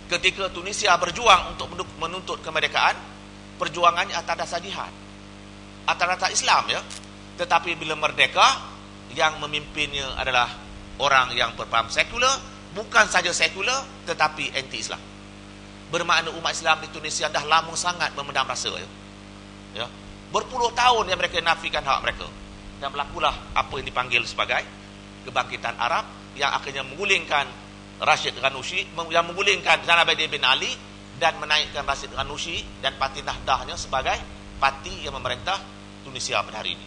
Ketika Tunisia berjuang untuk menuntut kemerdekaan, perjuangannya atas dasar jihad, atas dasar Islam ya. Tetapi bila merdeka, yang memimpinnya adalah orang yang berpaham sekular, bukan saja sekular tetapi anti-Islam. Bermakna umat Islam di Tunisia dah lama sangat memendam rasa ya. Ya. Berpuluh tahun yang mereka nafikan hak mereka. Dan berlakulah apa yang dipanggil sebagai kebangkitan Arab yang akhirnya menggulingkan Rashid Ghannouchi, yang menggulingkan Zain Abidin bin Ali dan menaikkan Rashid Ghannouchi dan parti Nahdahnya sebagai parti yang memerintah Tunisia pada hari ini.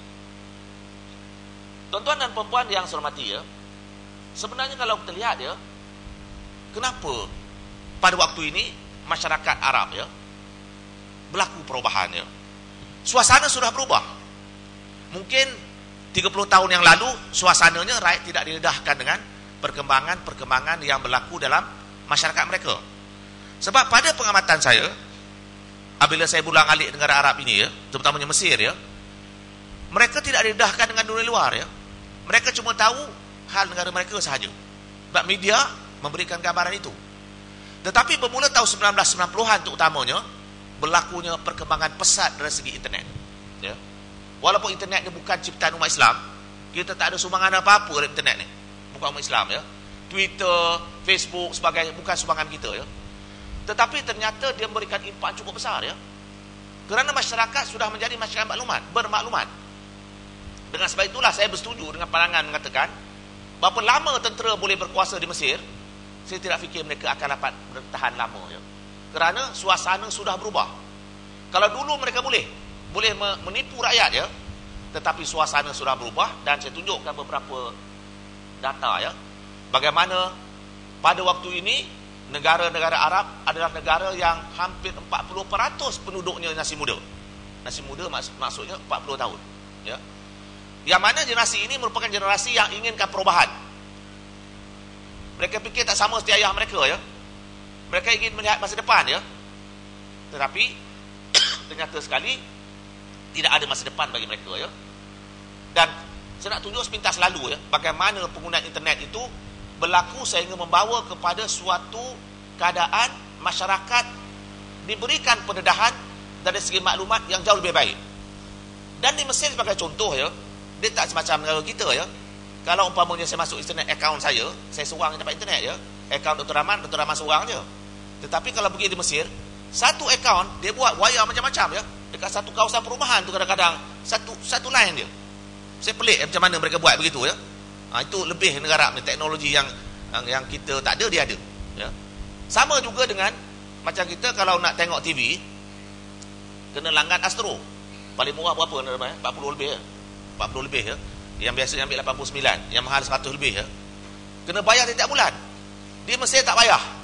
Tuan-tuan dan puan-puan yang saya hormati ya, sebenarnya kalau kita lihat ya, kenapa pada waktu ini masyarakat Arab ya berlaku perubahan ya. Suasana sudah berubah. Mungkin 30 tahun yang lalu suasananya rakyat tidak didedahkan dengan perkembangan-perkembangan yang berlaku dalam masyarakat mereka. Sebab pada pengamatan saya, apabila saya bulang-alik negara Arab ini ya, terutamanya Mesir ya, mereka tidak didedahkan dengan dunia luar ya. Mereka cuma tahu hal negara mereka sahaja. Sebab media memberikan gambaran itu. Tetapi bermula tahun 1990-an terutamanya, berlakunya perkembangan pesat dari segi internet ya. Walaupun internet ni bukan ciptaan umat Islam, kita tak ada sumbangan apa-apa dari internet ni, bukan umat Islam ya. Twitter, Facebook sebagainya bukan sumbangan kita ya. Tetapi ternyata dia memberikan impak cukup besar ya. Kerana masyarakat sudah menjadi masyarakat bermaklumat. Dengan sebab itulah saya bersetuju dengan pandangan mengatakan berapa lama tentera boleh berkuasa di Mesir, saya tidak fikir mereka akan dapat bertahan lama ya. Kerana suasana sudah berubah. Kalau dulu mereka boleh menipu rakyat ya, tetapi suasana sudah berubah. Dan saya tunjukkan beberapa data ya, bagaimana pada waktu ini negara-negara Arab adalah negara yang hampir 40% penduduknya nasi muda. Nasi muda maksudnya 40 tahun ya. Yang mana generasi ini merupakan generasi yang inginkan perubahan. Mereka fikir tak sama seperti ayah mereka ya. Mereka ingin melihat masa depan ya. Tetapi ternyata sekali tidak ada masa depan bagi mereka ya. Dan saya nak tunjuk sepintas lalu ya, bagaimana penggunaan internet itu berlaku sehingga membawa kepada suatu keadaan masyarakat diberikan pendedahan dari segi maklumat yang jauh lebih baik. Dan di Mesir sebagai contoh ya, dia tak semacam negara kita ya. Kalau umpamanya saya masuk internet account saya seorang yang dapat internet ya. Account Dr. Rahman seorang je. Tetapi kalau pergi di Mesir, satu account dia buat wire macam-macam ya. Dekat satu kawasan perumahan tu kadang-kadang satu line dia. Saya pelik macam mana mereka buat begitu ya. Itu lebih negara teknologi yang kita tak ada, dia ada ya. Sama juga dengan macam kita kalau nak tengok TV kena langgan Astro. Paling murah berapa namanya? 40 lebih ya. 40 lebih ya. Yang biasa ambil 89, yang mahal 100 lebih ya. Kena bayar setiap bulan. Di Mesir tak payah.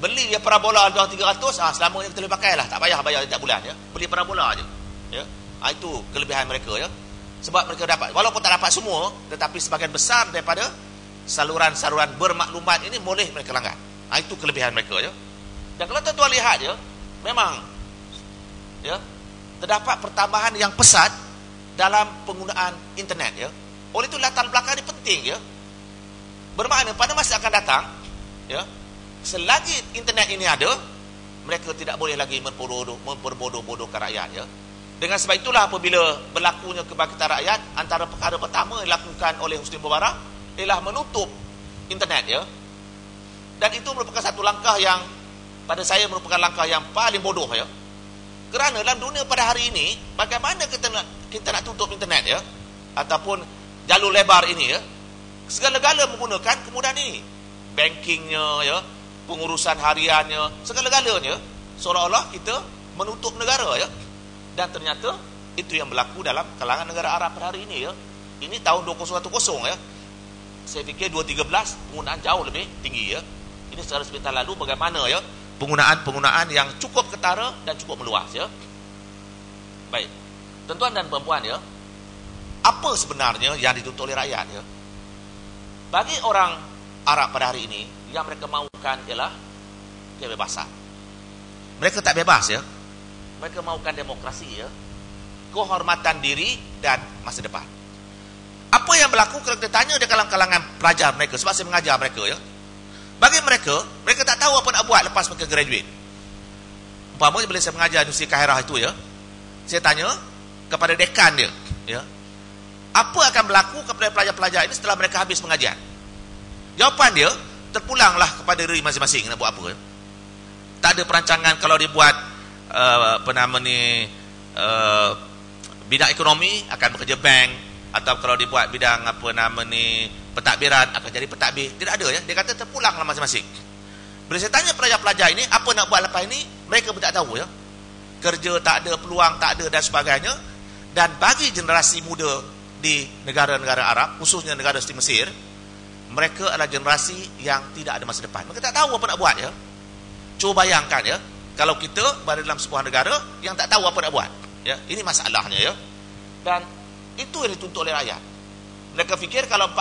Beli dia parabola harga 300, selamanya kita boleh pakai lah, tak payah bayar setiap bulan ya. Beli parabola aja ya. Itu kelebihan mereka ya. Sebab mereka dapat, walaupun tak dapat semua, tetapi sebagian besar daripada saluran-saluran bermaklumat ini boleh mereka langgan. Itu kelebihan mereka ya. Dan kalau tuan-tuan lihat ya, memang ya, terdapat pertambahan yang pesat dalam penggunaan internet ya. Oleh itu latar belakang ini penting ya. Bermakna pada masa akan datang ya, selagi internet ini ada, mereka tidak boleh lagi memperbodoh-bodohkan rakyat ya. Dengan sebab itulah apabila berlakunya kebangkitan rakyat, antara perkara pertama yang dilakukan oleh Husni Mubarak ialah menutup internet ya. Dan itu merupakan satu langkah yang pada saya merupakan langkah yang paling bodoh ya. Kerana dalam dunia pada hari ini, bagaimana kita nak tutup internet ya, ataupun jalur lebar ini ya, segala-gala menggunakan kemudahan ini. Bankingnya ya, pengurusan hariannya, segala-galanya seolah-olah kita menutup negara ya. Dan ternyata itu yang berlaku dalam kalangan negara Arab pada hari ini ya. Ini tahun 2010 ya. Saya fikir 2013 penggunaan jauh lebih tinggi ya. Ini secara sebentar lalu bagaimana ya penggunaan yang cukup ketara dan cukup meluas ya. Baik. Tuan-tuan dan puan-puan ya, apa sebenarnya yang dituntut oleh rakyat ya? Bagi orang Arab pada hari ini, yang mereka mahukan ialah kebebasan. Mereka tak bebas ya. Mereka mahukan demokrasi ya, kehormatan diri dan masa depan. Apa yang berlaku kalau kita tanya di kalangan pelajar mereka, sebab saya mengajar mereka ya, Bagi mereka tak tahu apa nak buat lepas mereka graduate. Umpamanya bila saya mengajar Universiti Kairah itu ya, saya tanya kepada dekan dia, ya, apa akan berlaku kepada pelajar-pelajar ini setelah mereka habis pengajian? Jawapan dia, terpulanglah kepada diri masing-masing nak buat apa. Tak ada perancangan kalau dia buat bidang ekonomi akan bekerja bank, atau kalau dia buat bidang pentadbiran akan jadi pentadbir. Tidak ada ya. Dia kata terpulanglah masing-masing. Bila saya tanya pelajar-pelajar ini apa nak buat lepas ini, mereka pun tak tahu ya. Kerja tak ada, peluang tak ada dan sebagainya. Dan bagi generasi muda di negara-negara Arab, khususnya negara seperti Mesir, mereka adalah generasi yang tidak ada masa depan. Mereka tak tahu apa nak buat ya. Cuba bayangkan ya, kalau kita berada dalam sebuah negara yang tak tahu apa nak buat ya, ini masalahnya ya. Dan itu yang dituntut oleh rakyat. Mereka fikir kalau